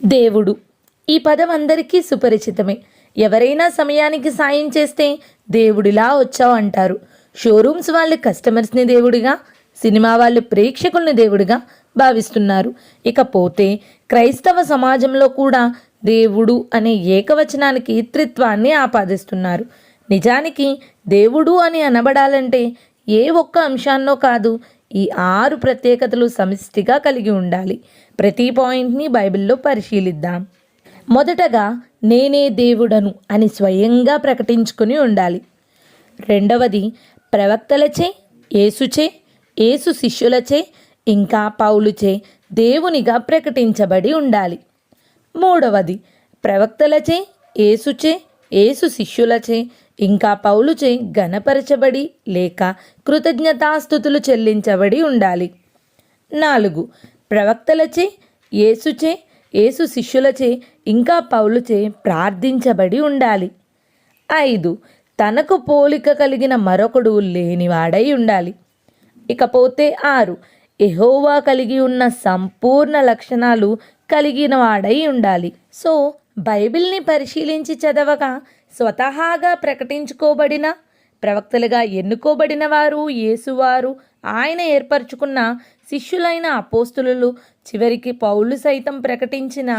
దేవుడు ఈ పదం అందరికీ సుపరిచితమే. ఎవరైనా సమయానికి సాయం చేస్తే దేవుడిలా వచ్చావు అంటారు. షోరూమ్స్ వాళ్ళు కస్టమర్స్ని దేవుడిగా, సినిమా వాళ్ళు ప్రేక్షకుల్ని దేవుడిగా భావిస్తున్నారు. ఇకపోతే క్రైస్తవ సమాజంలో కూడా దేవుడు అనే ఏకవచనానికి త్రిత్వాన్ని ఆపాదిస్తున్నారు. నిజానికి దేవుడు అని అనబడాలంటే ఏ ఒక్క అంశాన్నో కాదు, ఈ 6 ప్రత్యేకతలు సమిష్టిగా కలిగి ఉండాలి. ప్రతి పాయింట్ని బైబిల్లో పరిశీలిద్దాం. మొదటగా నేనే దేవుడను అని స్వయంగా ప్రకటించుకుని ఉండాలి. రెండవది ప్రవక్తలచే, యేసుచే, యేసు శిష్యులచే, ఇంకా పౌలుచే దేవునిగా ప్రకటించబడి ఉండాలి. మూడవది ప్రవక్తలచే, యేసుచే, యేసు శిష్యులచే, ఇంకా పౌలుచే ఘనపరచబడి లేక కృతజ్ఞతాస్తుతులు చెల్లించబడి ఉండాలి. 4 ప్రవక్తలచే, యేసుచే, యేసు శిష్యులచే, ఇంకా పౌలుచే ప్రార్థించబడి ఉండాలి. 5 తనకు పోలిక కలిగిన మరొకడు లేనివాడై ఉండాలి. ఇకపోతే 6 యెహోవా కలిగి ఉన్న సంపూర్ణ లక్షణాలు కలిగిన వాడై ఉండాలి. సో బైబిల్ని పరిశీలించి చదవగా స్వతహాగా ప్రకటించుకోబడిన, ప్రవక్తలుగా ఎన్నుకోబడిన వారు యేసువారు, ఆయన ఏర్పరచుకున్న శిష్యులైన అపోస్తులు, చివరికి పౌలు సైతం ప్రకటించిన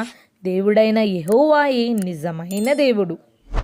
దేవుడైన యెహోవాయే నిజమైన దేవుడు.